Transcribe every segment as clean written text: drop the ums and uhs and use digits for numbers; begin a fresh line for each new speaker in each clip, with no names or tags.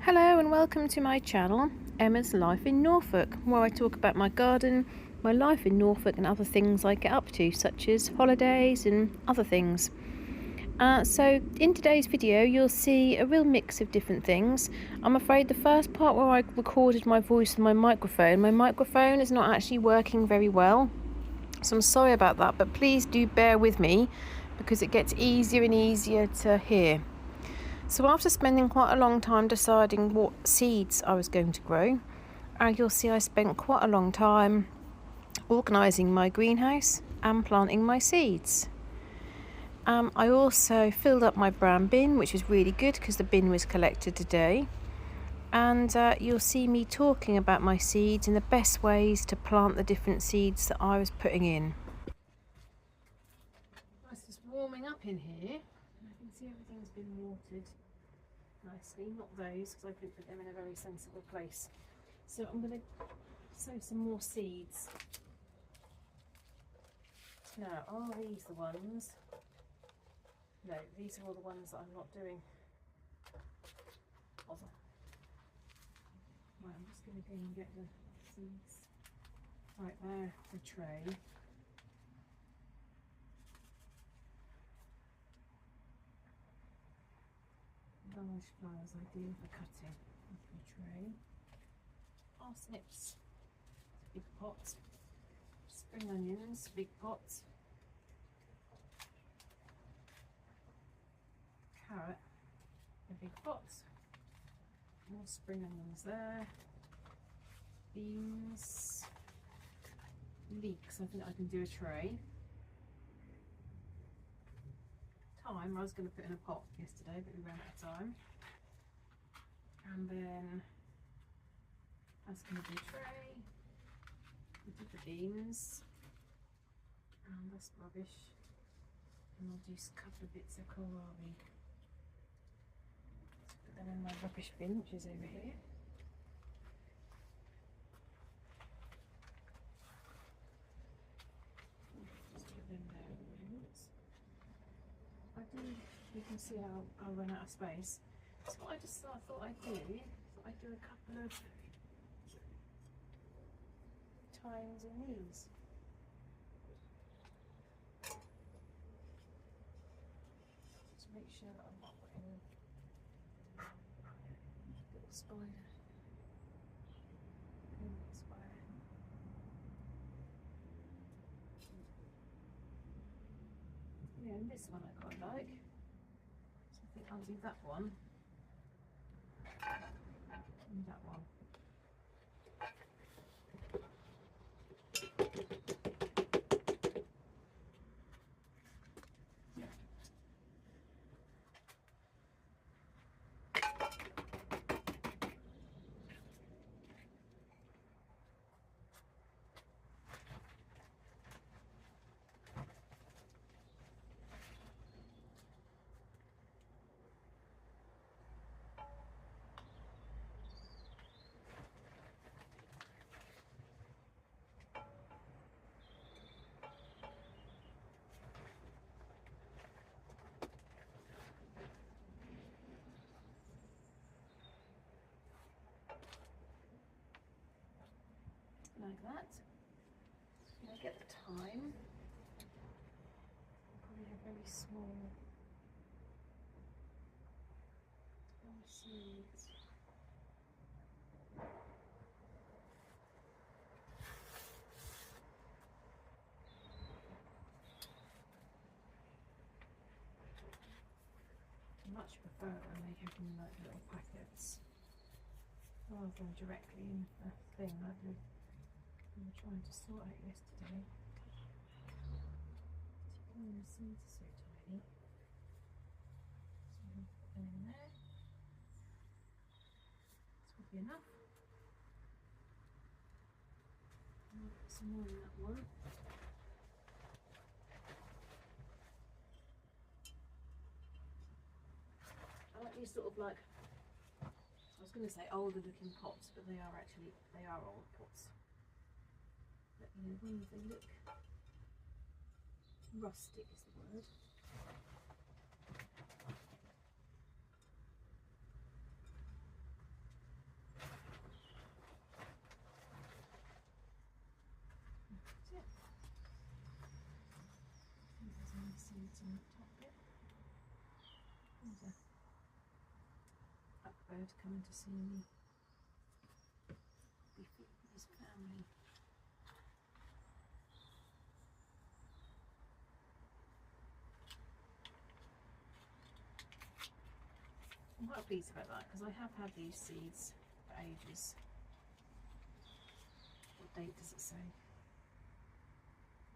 Hello and welcome to my channel, Emma's Life in Norfolk, where I talk about my garden, my life in Norfolk and other things I get up to, such as holidays and other things. So in today's video you'll see a real mix of different things. I'm afraid the first part where I recorded my voice with my microphone is not actually working very well. So I'm sorry about that, but please do bear with me because it gets easier and easier to hear. So after spending quite a long time deciding what seeds I was going to grow, you'll see I spent quite a long time organising my greenhouse and planting my seeds. I also filled up my brown bin, which was really good because the bin was collected today. And you'll see me talking about my seeds and the best ways to plant the different seeds that I was putting in. It's just warming up in here. I can see everything's been watered nicely, not those because I couldn't put them in a very sensible place. So I'm going to sow some more seeds. Now, are these the ones? No, these are all the ones that I'm not doing. Hold on. Right, I'm just going to go and get the seeds. Right there, the tray. Large flowers ideal for cutting. The tray. Parsnips, big pot. Spring onions, big pot. Carrot, a big pot. More spring onions there. Beans. Leeks, I think I can do a tray. Thyme, I was going to put in a pot yesterday, but we ran out of time. And then that's going to be a tray. We did the beans. And that's rubbish. And I'll do a couple of bits of kohlrabi. Let's put them in my rubbish bin, which is over here. Just put them there at the moment. You can see how I'll run out of space. So what I just thought I'd do a couple of tines in these. To make sure that I'm not putting a little spider in the square. Yeah, and this one I quite like. So I think I'll do that one and that one. Like that. I'll get the thyme. Probably a very small seeds. I much prefer it when they have them in like little packets rather than directly in the thing like we were trying to sort out yesterday. Particularly the seeds are so tiny. So we'll put them in there. This will be enough. I'll put some more in that one. I like these sort of like, I was going to say older looking pots, but they are old pots. But you know, when they look rustic is the word. seeds on the top bit. There's a blackbird coming to see me. Be feeding his family. I'm quite pleased about that because I have had these seeds for ages. What date does it say?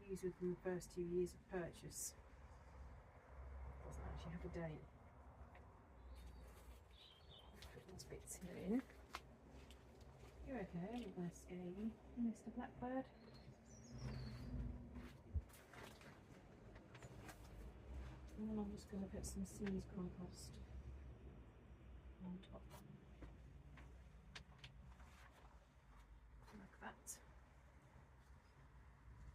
Used within the first 2 years of purchase. Doesn't actually have a date. Put these bits here in. You're okay, I'm not going to scare you, Mr. Blackbird. And then I'm just going to put some seed compost on top. Like that.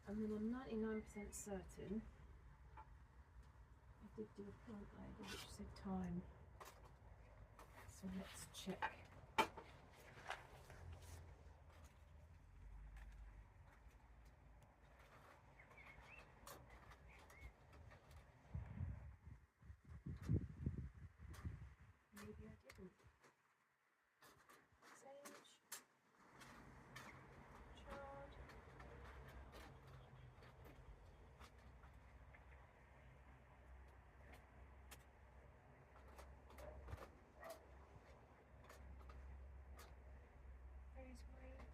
And then I'm 99% certain I did do a plant label which said time. So let's check. Maybe I didn't. Sage. Chard. Rosemary.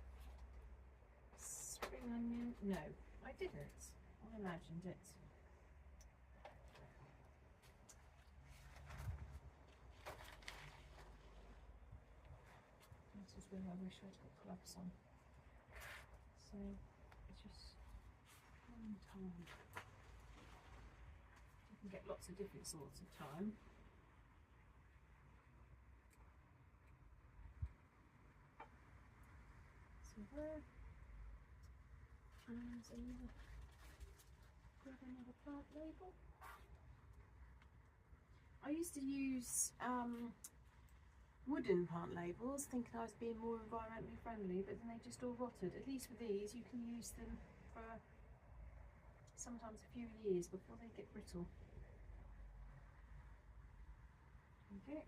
Spring onion. No, I didn't. I imagined it. This is where I wish I'd got gloves on. So it's just one time. You can get lots of different sorts of thyme. So there. And another plant label. I used to use wooden plant labels, thinking I was being more environmentally friendly, but then they just all rotted. At least with these, you can use them for sometimes a few years before they get brittle. Okay,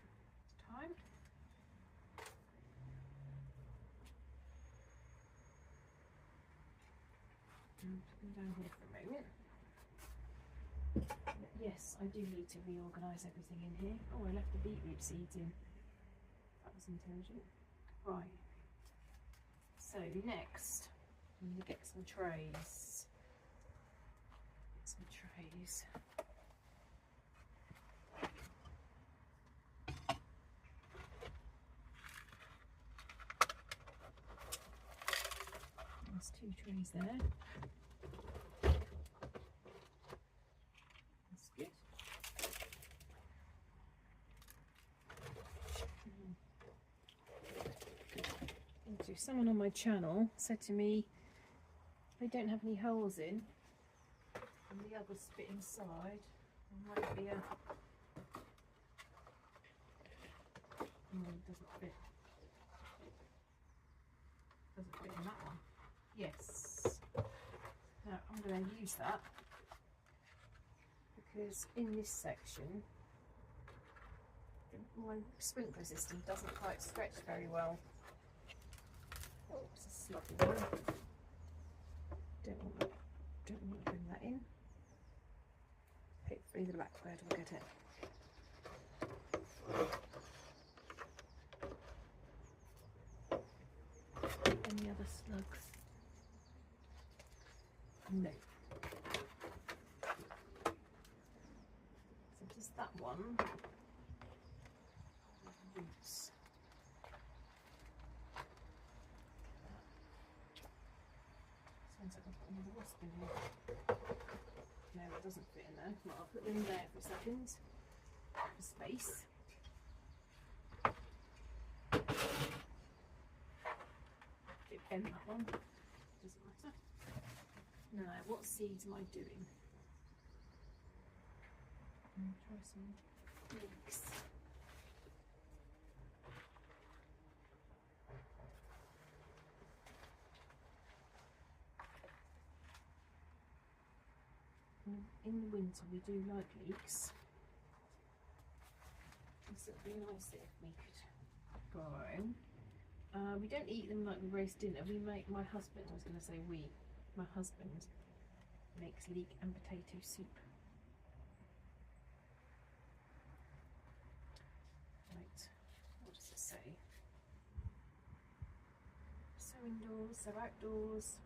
time. Put them down here for a moment. Yes, I do need to reorganise everything in here. Oh, I left the beetroot seeds in. That was intelligent. Right. So next, I'm going to get some trays. Get some trays. There's 2 trays there. That's good. Someone on my channel said to me they don't have any holes in and the others fit inside. There might be a... No, it doesn't fit. Doesn't fit in that one. Yes. Now I'm going to use that because in this section my sprinkler system doesn't quite stretch very well. Oh, it's a sloppy one. Don't want to bring that in. Hopefully the blackbird will get it. Any other slugs? No. So just that one. Roots. Sounds like I've got another wasp in here. No, it doesn't fit in there. Well, I'll put them in there for a second. For space. Bit bent that one. Doesn't matter. Now, what seeds am I doing? Try some leeks. in the winter we do like leeks. So it'd be nice if we could grow our own. We don't eat them like we roast dinner. We make, my husband, I was going to say we, my husband makes leek and potato soup. Right, what does it say? So indoors, so outdoors.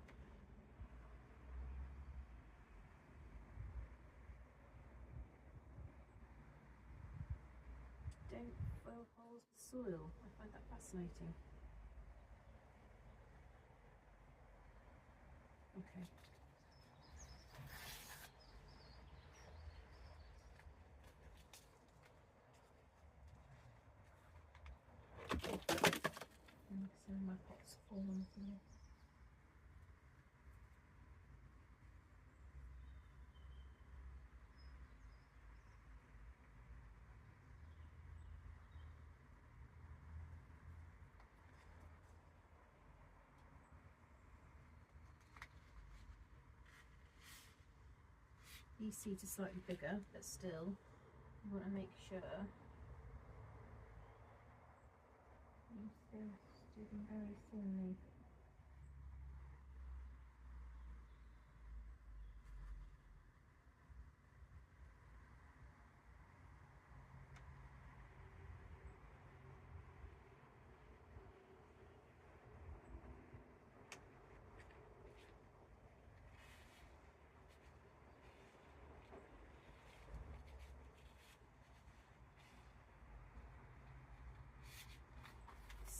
Don't fill holes with soil. I find that fascinating. Okay. And so my pot's fallen from it. These seeds are slightly bigger, but still, you want to make sure they're sticking very thinly.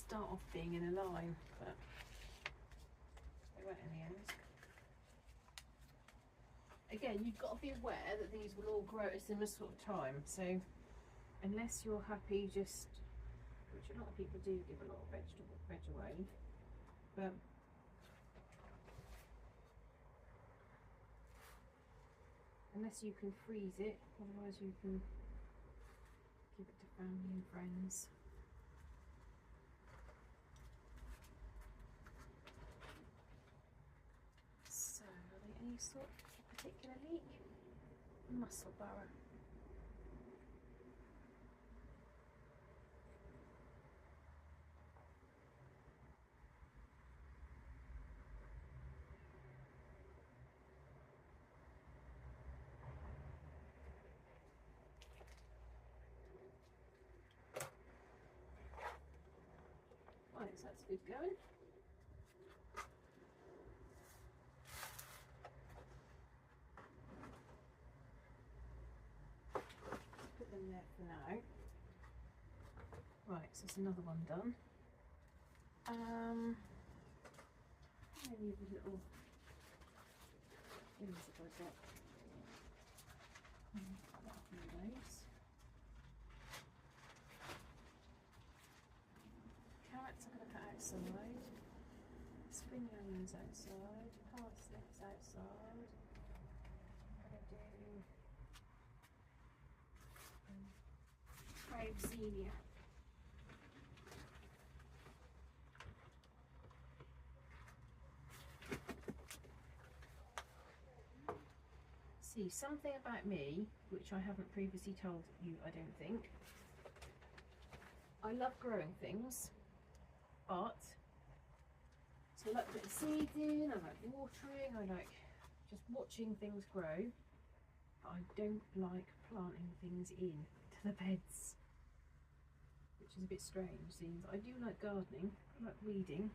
Start off being in a line, but they won't in the end. Again, you've got to be aware that these will all grow at a similar sort of time, so unless you're happy just, which a lot of people do give a lot of veg away, but unless you can freeze it, otherwise you can give it to family and friends. So, are they any sort of particular leek? Mussel burrow. Right, so that's good going. Put them there for now. Right, so it's another one done. Maybe the little things that I got. Those. Carrots I'm going to put outside. Spring onions outside. Parsnips outside. I'm going to do fried xenia. See, something about me, which I haven't previously told you, I don't think. I love growing things, but so I like putting seeds in, I like watering, I like just watching things grow. But I don't like planting things in to the beds, which is a bit strange, seems. I do like gardening, I like weeding.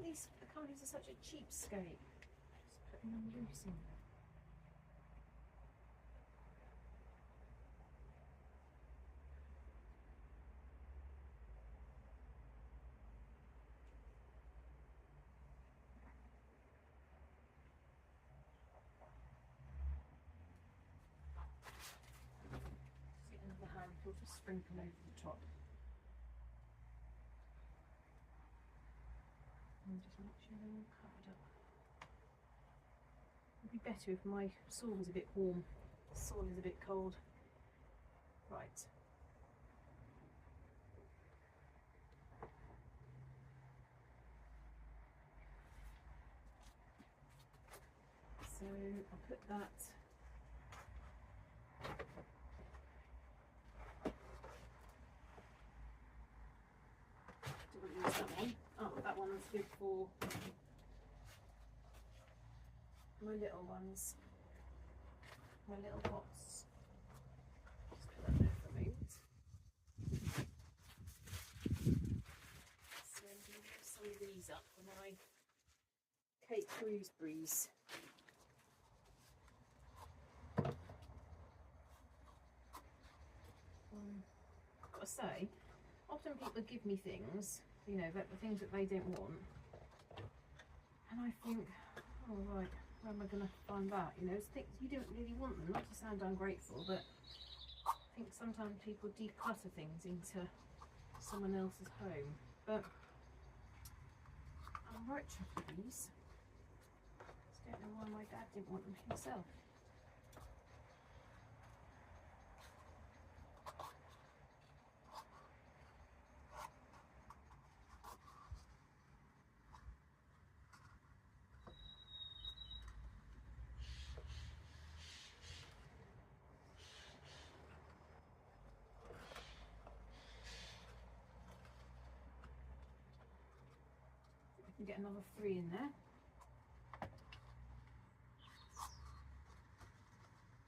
These companies are such a cheapskate. Just putting them loose in there. Just get another handful to sprinkle over the top. And just make sure they're all covered up. It'd be better if my soil was a bit warm. The soil is a bit cold. Right. So I'll put that. Don't use that one. Oh, that one's good for my little ones, my little pots. Just put that there for a moment. So I'm going to put some of these up for my Cape gooseberries. I've got to say, often people give me things, you know, that the things that they don't want, and I think, oh right, where am I going to find that? You know, it's things you don't really want them, not to sound ungrateful, but I think sometimes people declutter things into someone else's home. But I'm right chuffed with these. Just don't know why my dad didn't want them himself. I can get another 3 in there.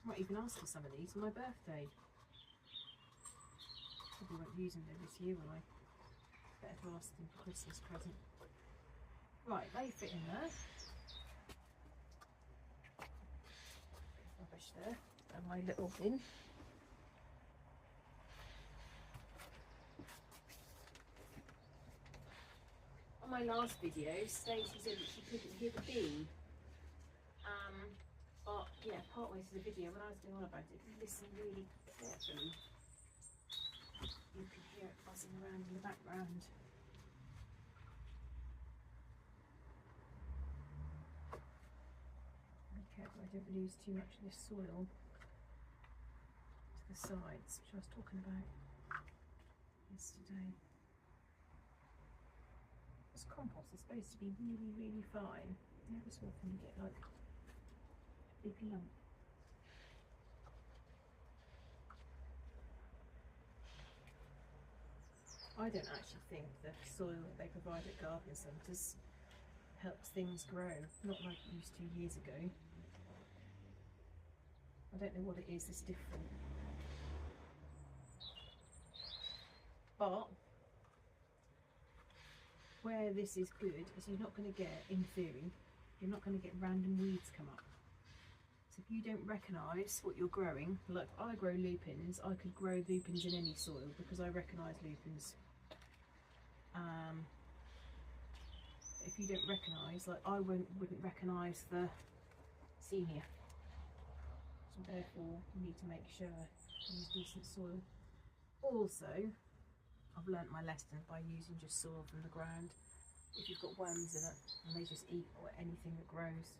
Might even ask for some of these for my birthday. Probably won't use them this year, will I? Better to ask them for Christmas present. Right, they fit in there. Rubbish there. And my little bin. On my last video, Stacey said that she couldn't hear the bee. But yeah, partway through the video, when I was going on about it, if you listen really carefully, you can hear it buzzing around in the background. Be careful I don't lose too much of this soil to the sides, which I was talking about yesterday. This compost is supposed to be really, really fine. Every so often you get like a big lump. I don't actually think the soil that they provide at garden centres helps things grow, not like it used to years ago. I don't know what it is that's different. But where this is good is you're not going to get, in theory, you're not going to get random weeds come up. So if you don't recognise what you're growing, like I grow lupins, I could grow lupins in any soil because I recognise lupins. If you don't recognise, like I wouldn't recognise the senior. So therefore you need to make sure you use decent soil. Also, I've learnt my lesson by using just soil from the ground. If you've got worms in it and they just eat or anything that grows.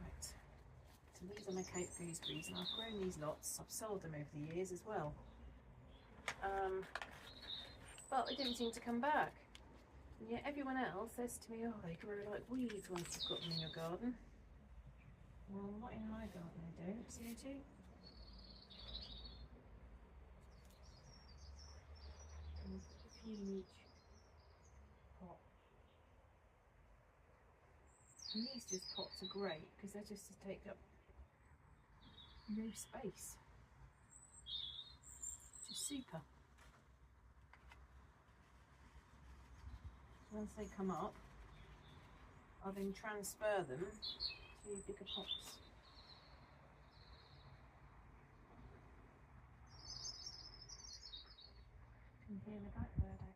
Right, so these are my Cape gooseberries, and I've grown these lots. I've sold them over the years as well. But they didn't seem to come back. And yet everyone else says to me, oh, they grow like weeds once you've got them in your garden. Well, not in my garden they don't seem to. And a few in each pot. And these just pots are great because they're just to take up no space. Which is super. Once they come up, I'll then transfer them to bigger pots. You can hear the blackbird outside.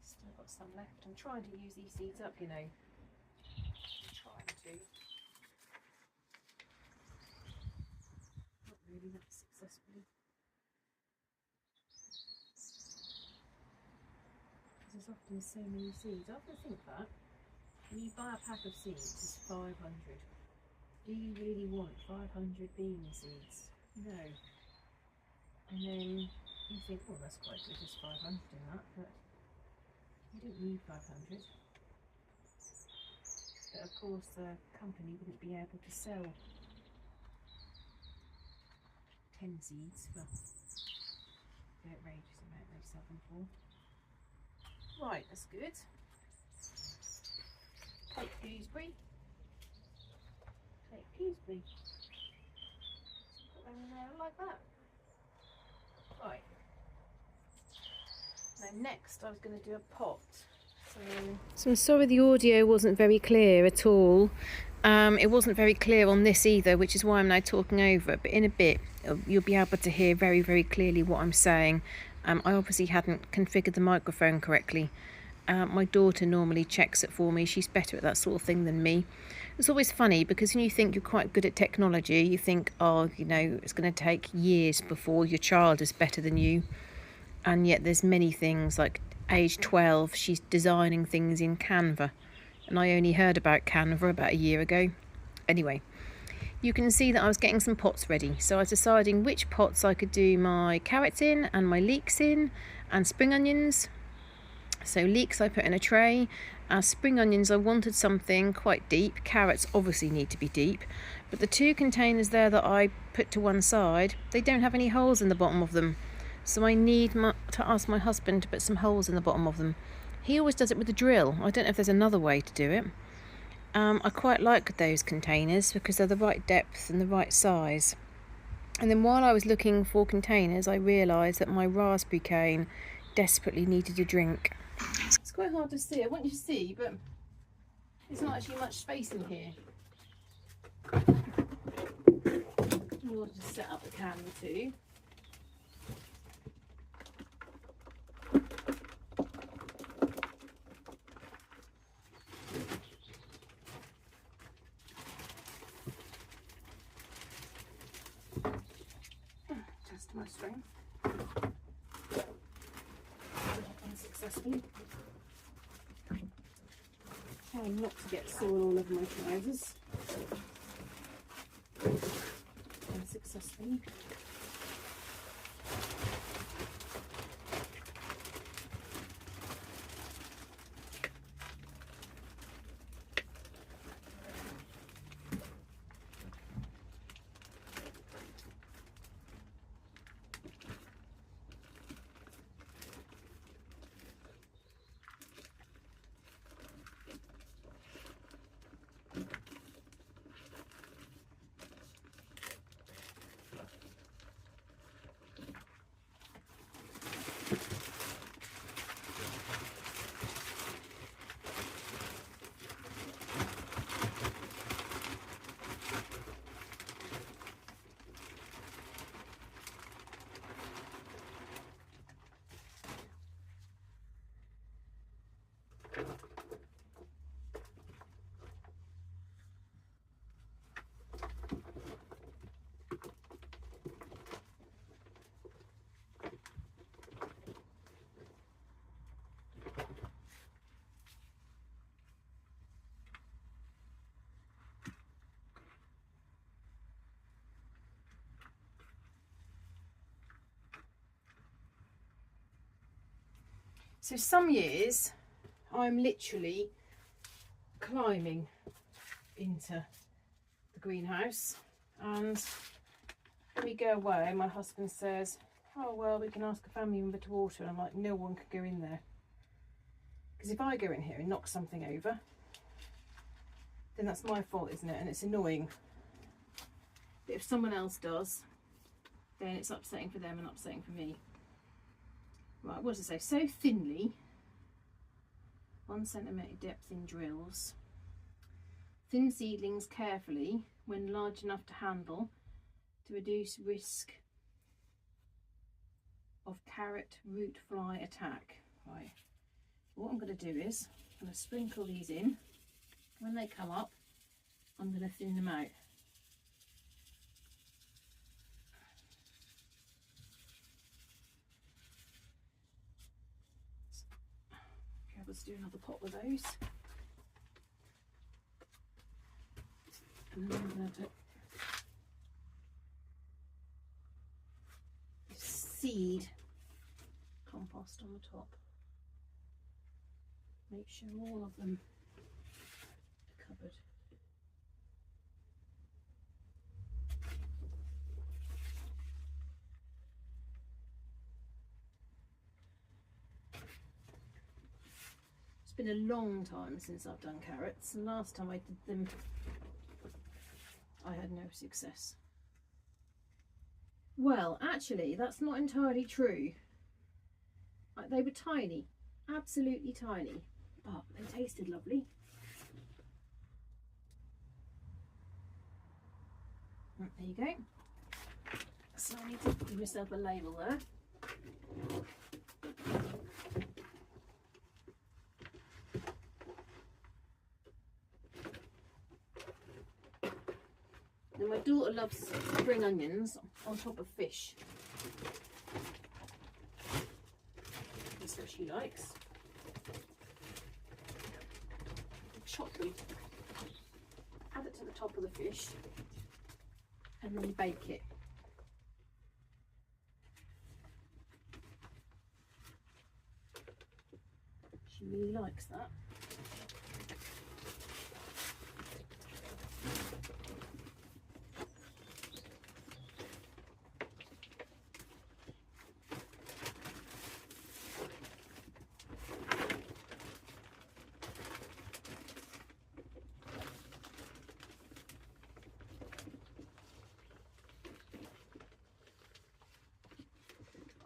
Still got some left. I'm trying to use these seeds up, you know. I'm trying to. Not really that successfully. There's often so many seeds. I often think that When you buy a pack of seeds, it's 500. Do you really want 500 bean seeds? No. And then you think, well, that's quite good, there's 500 in that, but you don't need 500. But of course the company wouldn't be able to sell 10 seeds for the outrageous amount they sell them for. Right, that's good. Take gooseberry. Take gooseberry. Put them in there like that. Right. Now next I was going to do a pot. So I'm sorry the audio wasn't very clear at all. It wasn't very clear on this either, which is why I'm now talking over it. But in a bit, you'll be able to hear very, very clearly what I'm saying. I obviously hadn't configured the microphone correctly. My daughter normally checks it for me. She's better at that sort of thing than me. It's always funny because when you think you're quite good at technology, you think, oh, you know, it's going to take years before your child is better than you. And yet there's many things, like age 12, she's designing things in Canva. And I only heard about Canva about a year ago. Anyway, you can see that I was getting some pots ready. So I was deciding which pots I could do my carrots in and my leeks in and spring onions. So leeks I put in a tray. Spring onions, I wanted something quite deep. Carrots obviously need to be deep. But the two containers there that I put to one side, they don't have any holes in the bottom of them. So I need to ask my husband to put some holes in the bottom of them. He always does it with a drill. I don't know if there's another way to do it. I quite like those containers because they're the right depth and the right size. And then while I was looking for containers, I realised that my raspberry cane desperately needed a drink. It's quite hard to see. I want you to see, but there's not actually much space in here. In order to set up the can too. Test my strength. Unsuccessfully. Trying not to get soil all over my trousers. Unsuccessfully. So some years I'm literally climbing into the greenhouse, and when we go away my husband says, oh well, we can ask a family member to water, and I'm like, no one could go in there, because if I go in here and knock something over, then that's my fault, isn't it? And it's annoying. But if someone else does, then it's upsetting for them and upsetting for me. Right, what does it say? So thinly, 1 centimetre depth in drills. Thin seedlings carefully when large enough to handle to reduce risk of carrot root fly attack. Right, what I'm going to do is I'm going to sprinkle these in. When they come up, I'm going to thin them out. Okay, let's do another pot with those. And then I'm going to put seed compost on the top. Make sure all of them are covered. It's been a long time since I've done carrots, and last time I did them I had no success. Well, actually that's not entirely true. They were tiny, absolutely tiny, but they tasted lovely. There you go. So I need to give myself a label there. Now my daughter loves spring onions on top of fish. That's what she likes. Chop them, add it to the top of the fish, and then bake it. She really likes that.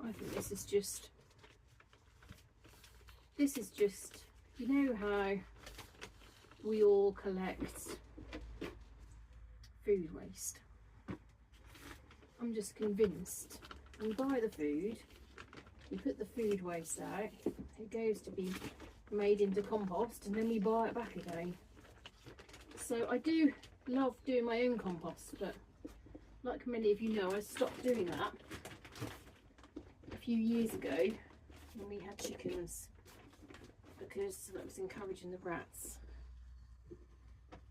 I think this is just, you know how we all collect food waste. I'm just convinced we buy the food, we put the food waste out, it goes to be made into compost, and then we buy it back again. So I do love doing my own compost, but like many of you know, I stopped doing that a few years ago when we had chickens, because that was encouraging the rats.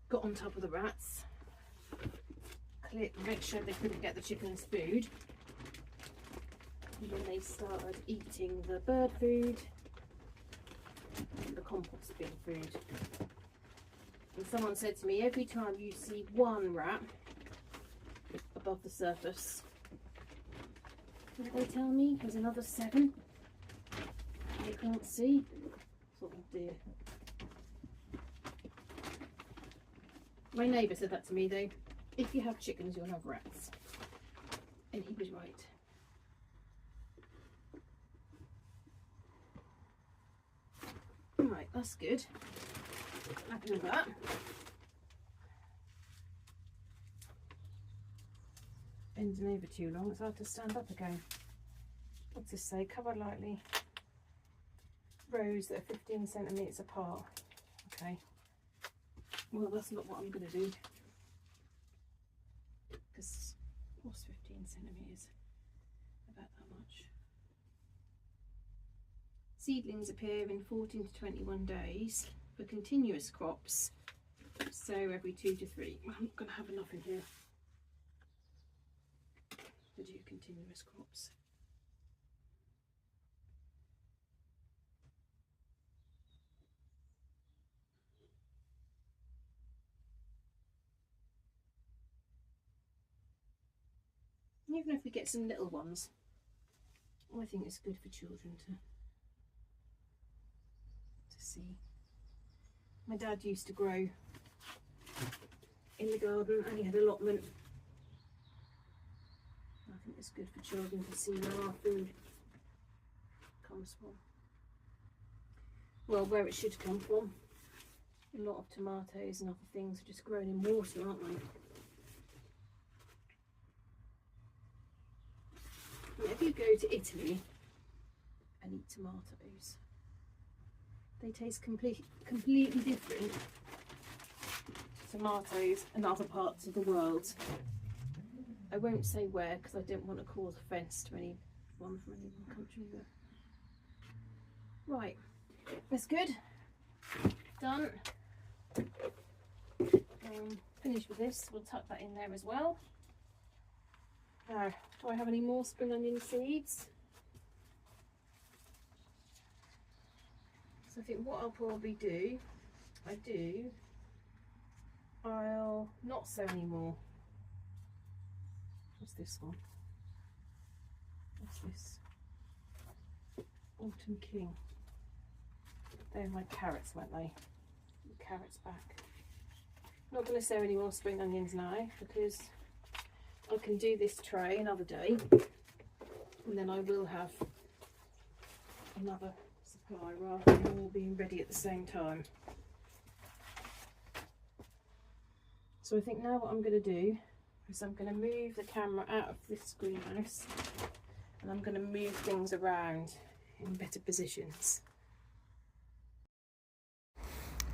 Got on top of the rats, make sure they couldn't get the chickens food, and then they started eating the bird food and the compost bin food. And someone said to me, every time you see one rat above the surface, what did they tell me? There's another 7 they can't see. Oh dear. My neighbour said that to me though. If you have chickens, you'll have rats. And he was right. Right, that's good. Happy with that. Bending over too long, it's hard to stand up again. What's this say? Cover lightly. Rows that are 15 centimetres apart. Okay. Well, that's not what I'm going to do. Because what's 15 centimetres? About that much. Seedlings appear in 14 to 21 days for continuous crops. So every 2 to 3. I'm not going to have enough in here to do continuous crops. Even if we get some little ones, I think it's good for children to see. My dad used to grow in the garden and he had allotment. I think it's good for children to see where our food comes from. Well, where it should come from. A lot of tomatoes and other things are just grown in water, aren't they? If you go to Italy and eat tomatoes, they taste completely different to tomatoes in other parts of the world. I won't say where because I don't want to cause offence to anyone from any one country. But... right, that's good. Done. finished with this, we'll tuck that in there as well. Now, do I have any more spring onion seeds? So I think what I'll probably do, I'll not sow any more. What's this one? What's this? Autumn King. They're my carrots, weren't they? The carrots back. Not going to sow any more spring onions now because I can do this tray another day, and then I will have another supply rather than all being ready at the same time. So I think now what I'm going to do is I'm going to move the camera out of this greenhouse and I'm going to move things around in better positions.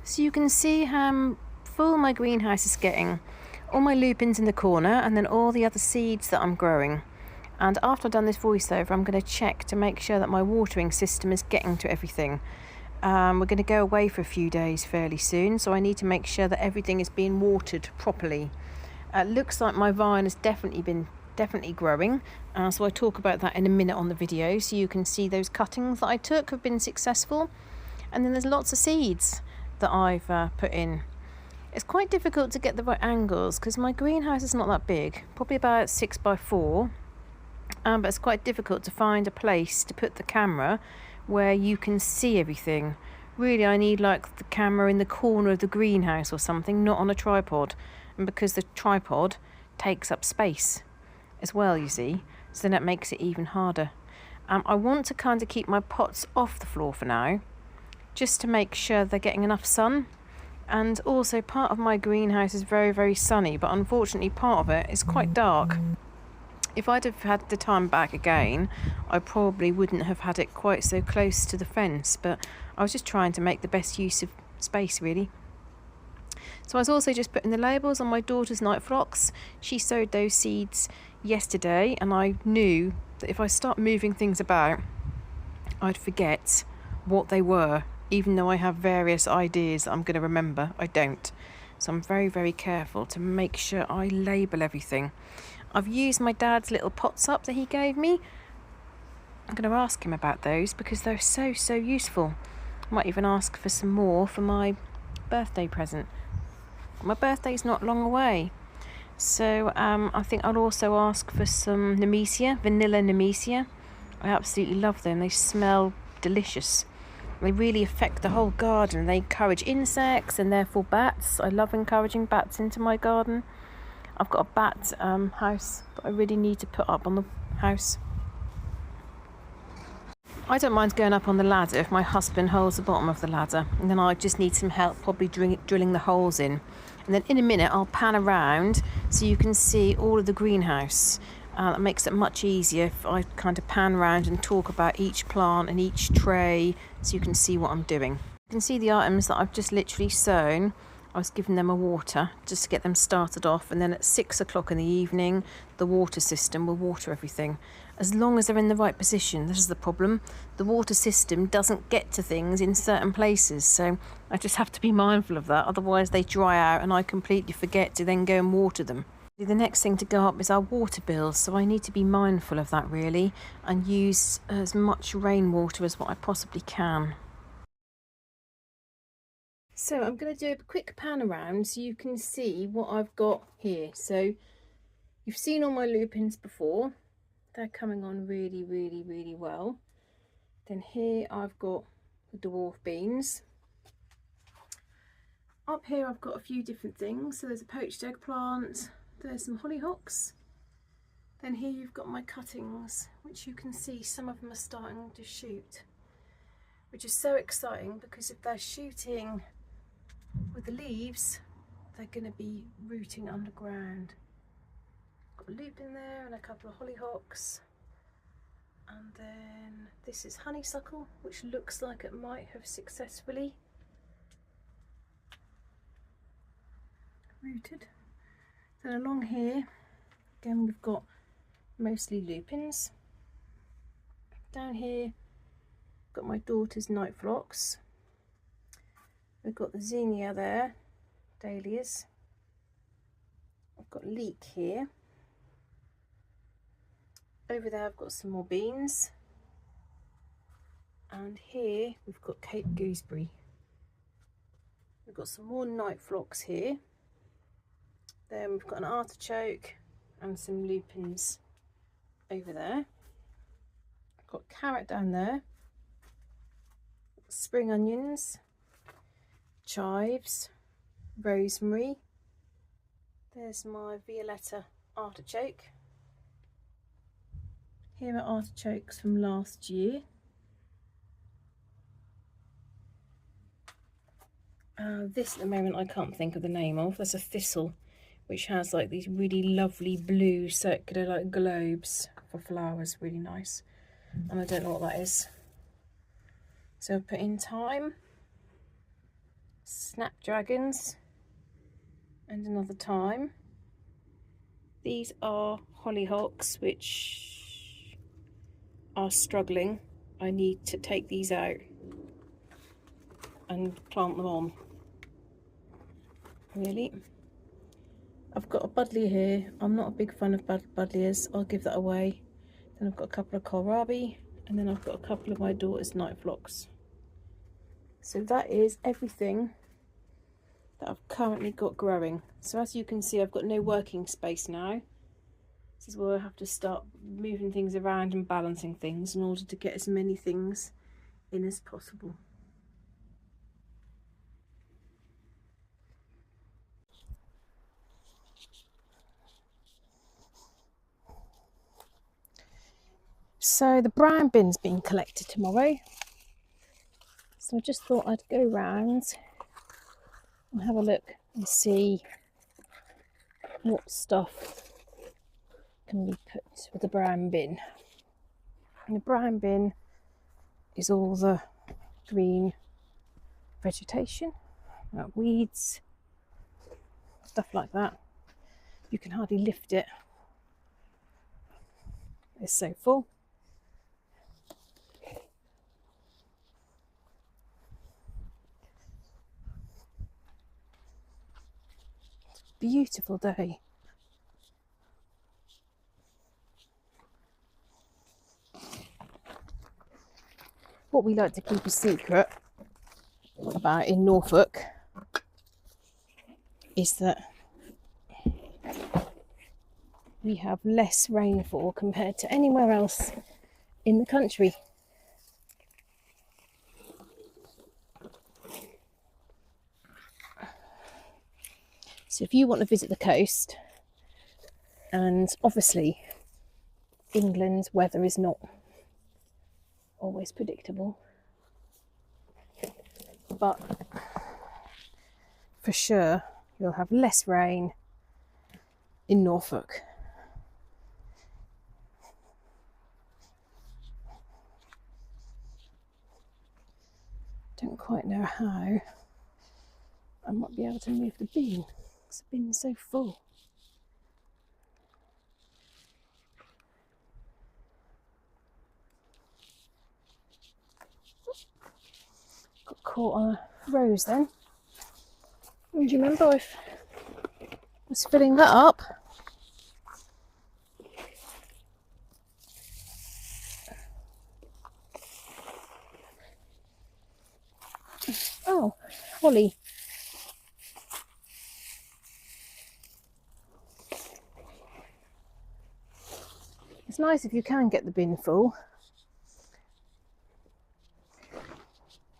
So you can see how full my greenhouse is getting. All my lupins in the corner and then all the other seeds that I'm growing. And after I've done this voiceover, I'm going to check to make sure that my watering system is getting to everything. We're going to go away for a few days fairly soon, so I need to make sure that everything is being watered properly. It looks like my vine has definitely growing, so I'll talk about that in a minute on the video, so you can see those cuttings that I took have been successful. And then there's lots of seeds that I've put in. It's quite difficult to get the right angles because my greenhouse is not that big, probably about 6 by 4, but it's quite difficult to find a place to put the camera where you can see everything. Really, I need like the camera in the corner of the greenhouse or something, not on a tripod, and because the tripod takes up space as well, you see, so then that makes it even harder. I want to kind of keep my pots off the floor for now, just to make sure they're getting enough sun. And also part of my greenhouse is very, very sunny, but unfortunately part of it is quite dark. If I'd have had the time back again, I probably wouldn't have had it quite so close to the fence, but I was just trying to make the best use of space, really. So I was also just putting the labels on my daughter's night phlox. She sowed those seeds yesterday, and I knew that if I start moving things about, I'd forget what they were. Even though I have various ideas that I'm going to remember, I don't. So I'm very, very careful to make sure I label everything. I've used my dad's little pots up that he gave me. I'm going to ask him about those because they're so, so useful. I might even ask for some more for my birthday present. My birthday's not long away. So I think I'll also ask for some Nemesia, vanilla Nemesia. I absolutely love them. They smell delicious. They really affect the whole garden. They encourage insects and therefore bats. I love encouraging bats into my garden. I've got a bat house that I really need to put up on the house. I don't mind going up on the ladder if my husband holds the bottom of the ladder, and then I just need some help probably drilling the holes in. And then in a minute I'll pan around so you can see all of the greenhouse. That makes it much easier if I kind of pan around and talk about each plant and each tray so you can see what I'm doing. You can see the items that I've just literally sown. I was giving them a water just to get them started off, and then at 6 o'clock in the evening the water system will water everything. As long as they're in the right position. This is the problem. The water system doesn't get to things in certain places, so I just have to be mindful of that, otherwise they dry out and I completely forget to then go and water them. The next thing to go up is our water bills, so I need to be mindful of that really and use as much rainwater as what I possibly can. So I'm going to do a quick pan around so you can see what I've got here. So you've seen all my lupins before. They're coming on really, really, really well. Then here I've got the dwarf beans. Up here I've got a few different things. So there's a poached eggplant. There's some hollyhocks. Then here you've got my cuttings, which you can see some of them are starting to shoot, which is so exciting because if they're shooting with the leaves, they're going to be rooting underground. Got a lupin there and a couple of hollyhocks. And then this is honeysuckle, which looks like it might have successfully rooted. Then along here, again we've got mostly lupins. Down here, got my daughter's night phlox. We've got the zinnia there, dahlias. I've got leek here. Over there I've got some more beans. And here we've got Cape gooseberry. We've got some more night phlox here. Then we've got an artichoke and some lupins over there. I've got carrot down there. Spring onions, chives, rosemary. There's my violetta artichoke. Here are artichokes from last year. This at the moment I can't think of the name of. There's a thistle which has like these really lovely blue circular like globes for flowers, really nice. And I don't know what that is. So I've put in thyme, snapdragons, and another thyme. These are hollyhocks which are struggling. I need to take these out and plant them on. Really. I've got a buddleia here. I'm not a big fan of buddleias. I'll give that away. Then I've got a couple of kohlrabi, and then I've got a couple of my daughter's night phlox. So that is everything that I've currently got growing. So as you can see, I've got no working space now. This is where I have to start moving things around and balancing things in order to get as many things in as possible. So the brown bin's being collected tomorrow. So I just thought I'd go round and have a look and see what stuff can be put with the brown bin. And the brown bin is all the green vegetation, like weeds, stuff like that. You can hardly lift it. It's so full. Beautiful day. What we like to keep a secret about in Norfolk is that we have less rainfall compared to anywhere else in the country. So if you want to visit the coast, and obviously England's weather is not always predictable, but for sure you'll have less rain in Norfolk. Don't quite know how I might be able to move the bin. The bin's so full. Got caught on a rose then. And do you remember I was filling that up? Oh, holly. It's nice if you can get the bin full.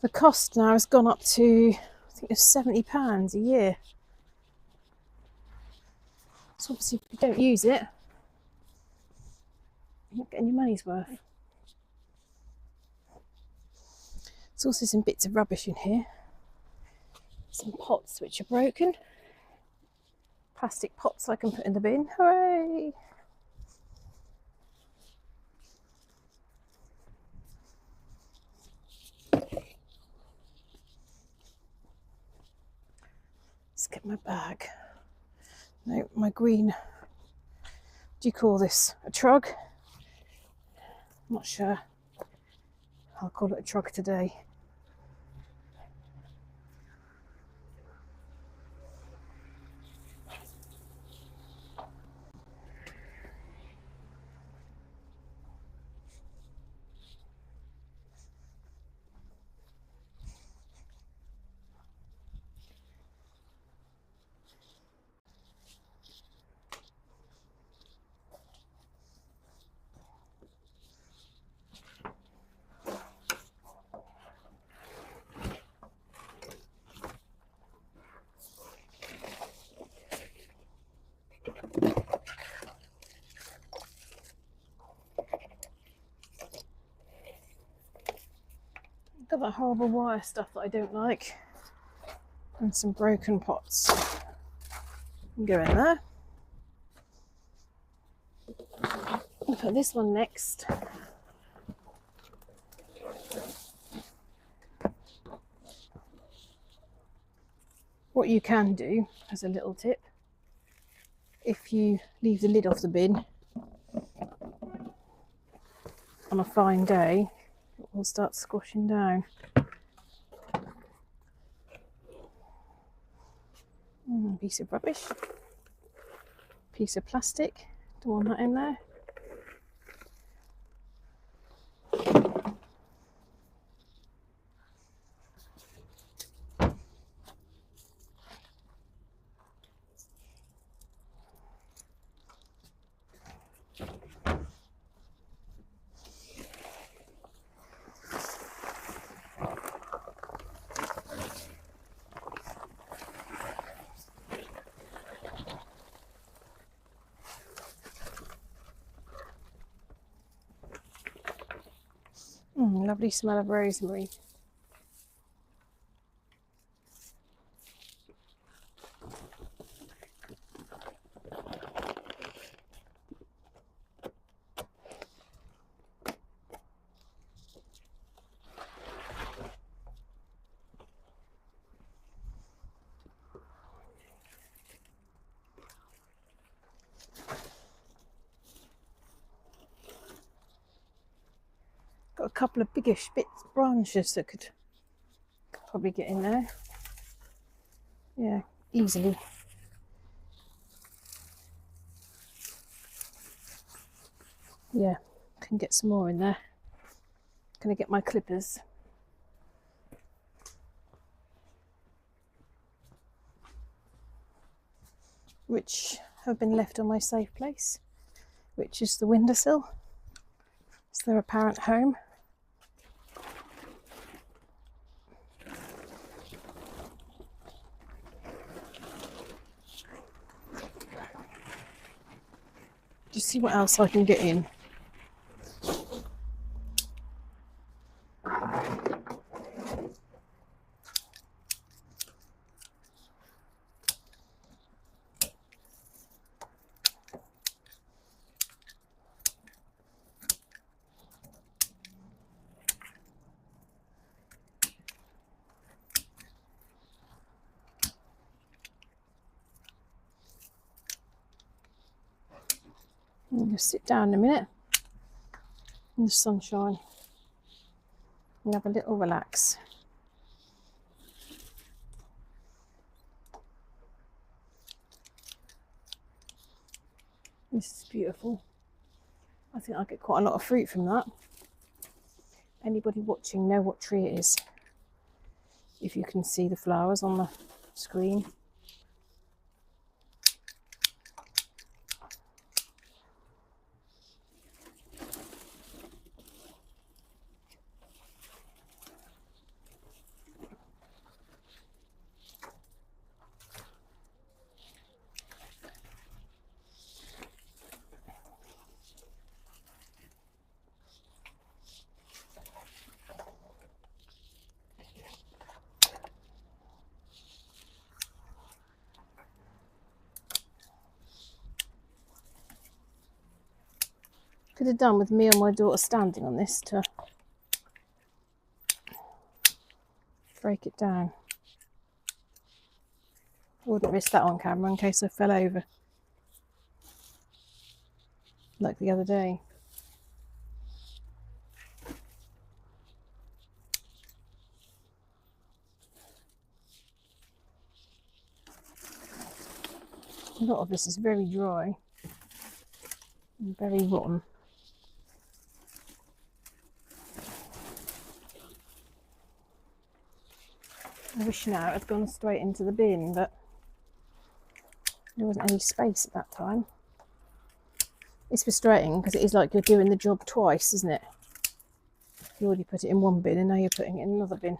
The cost now has gone up to, I think it's £70 a year. So obviously if you don't use it, you're not getting your money's worth. There's also some bits of rubbish in here. Some pots which are broken. Plastic pots I can put in the bin. Hooray! Let's get my bag. No, my green, what do you call this? A trug? I'm not sure. I'll call it a trug today. Got that horrible wire stuff that I don't like, and some broken pots. Go in there. I'll put this one next. What you can do as a little tip, if you leave the lid off the bin on a fine day, it will start squashing down. Piece of rubbish, piece of plastic, don't want that in there. Lovely smell of rosemary. Got a couple of biggish branches that could probably get in there. Yeah, easily. Yeah, can get some more in there. Gonna get my clippers. Which have been left on my safe place, which is the windowsill. It's their apparent home. Just see what else I can get in. I'm just sit down a minute in the sunshine and have a little relax. This is beautiful. I think I'll get quite a lot of fruit from that. Anybody watching know what tree it is? If you can see the flowers on the screen. Could have done with me and my daughter standing on this to break it down. I wouldn't risk that on camera in case I fell over, like the other day. A lot of this is very dry and very rotten. I wish now it had gone straight into the bin, but there wasn't any space at that time. It's frustrating because it is like you're doing the job twice, isn't it? You already put it in one bin and now you're putting it in another bin.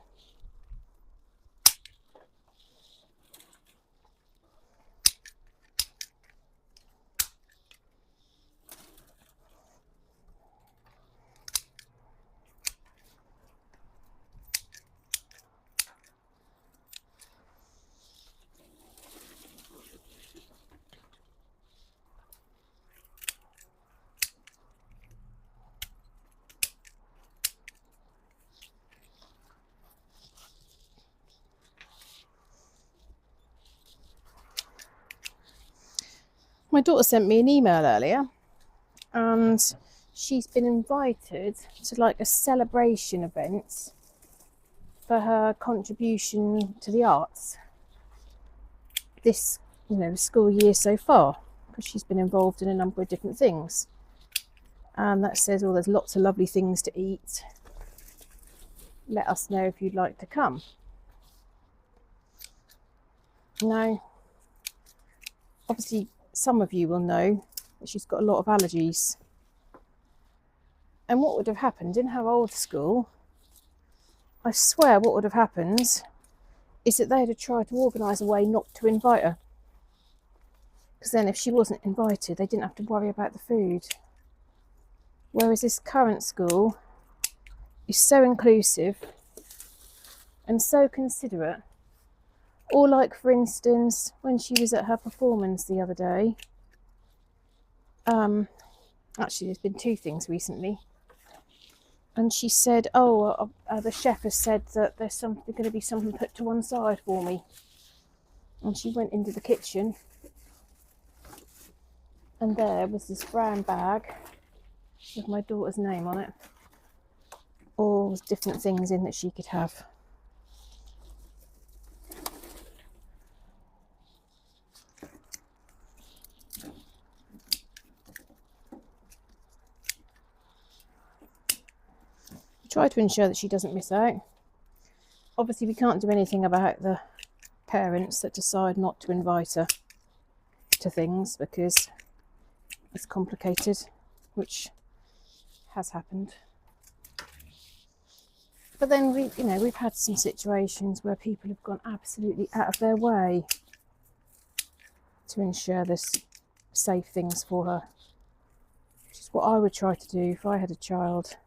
My daughter sent me an email earlier, and she's been invited to like a celebration event for her contribution to the arts this, school year so far, because she's been involved in a number of different things. And that says, oh, there's lots of lovely things to eat. Let us know if you'd like to come. Now, obviously, some of you will know that she's got a lot of allergies. And what would have happened in her old school, I swear what would have happened is that they'd have tried to organise a way not to invite her. Because then if she wasn't invited, they didn't have to worry about the food. Whereas this current school is so inclusive and so considerate. Or like, for instance, when she was at her performance the other day, actually there's been two things recently, and she said, the chef has said that there's going to be something put to one side for me. And she went into the kitchen, and there was this brown bag with my daughter's name on it, all different things in that she could have. Try to ensure that she doesn't miss out. Obviously, we can't do anything about the parents that decide not to invite her to things because it's complicated, which has happened. But then we've had some situations where people have gone absolutely out of their way to ensure there's safe things for her, which is what I would try to do if I had a child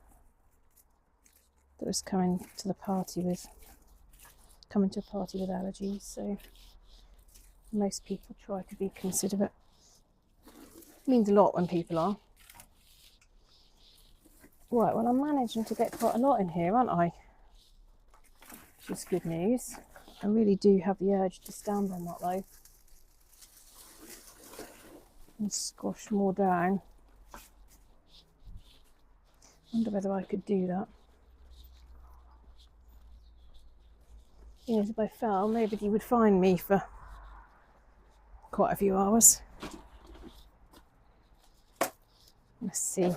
that was coming to a party with allergies. So most people try to be considerate. It means a lot when people are. Right, well, I'm managing to get quite a lot in here, aren't I? Which is good news. I really do have the urge to stand on that though and squash more down. Wonder whether I could do that. If I fell, nobody would find me for quite a few hours. Let's see.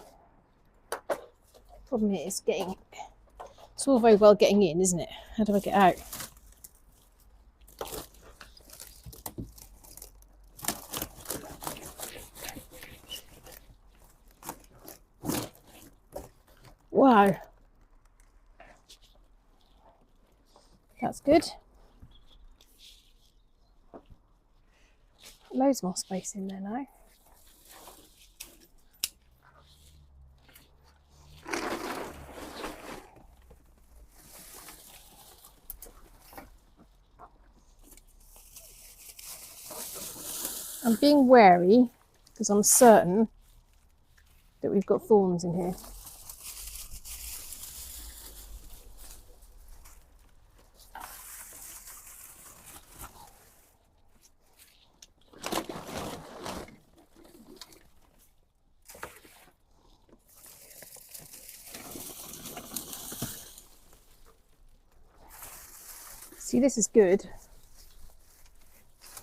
Problem is it's all very well getting in, isn't it? How do I get out? Wow. That's good. Loads more space in there now. I'm being wary because I'm certain that we've got thorns in here. See, this is good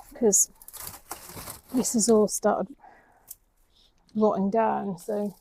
because this has all started rotting down, so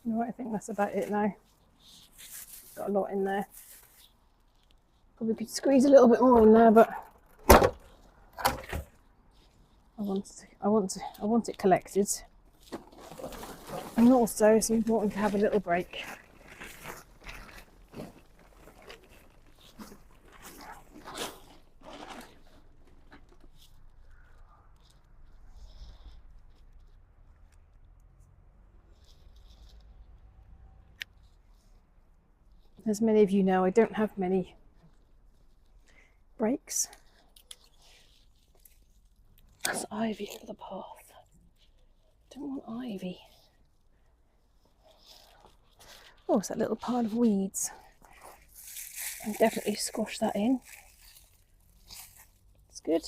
Right, I think that's about it now. Got a lot in there. Probably could squeeze a little bit more in there, but I want it collected. And also it's important to have a little break. As many of you know, I don't have many breaks. That's ivy over the path. Don't want ivy. Oh, it's that little pile of weeds. I'll definitely squash that in. It's good.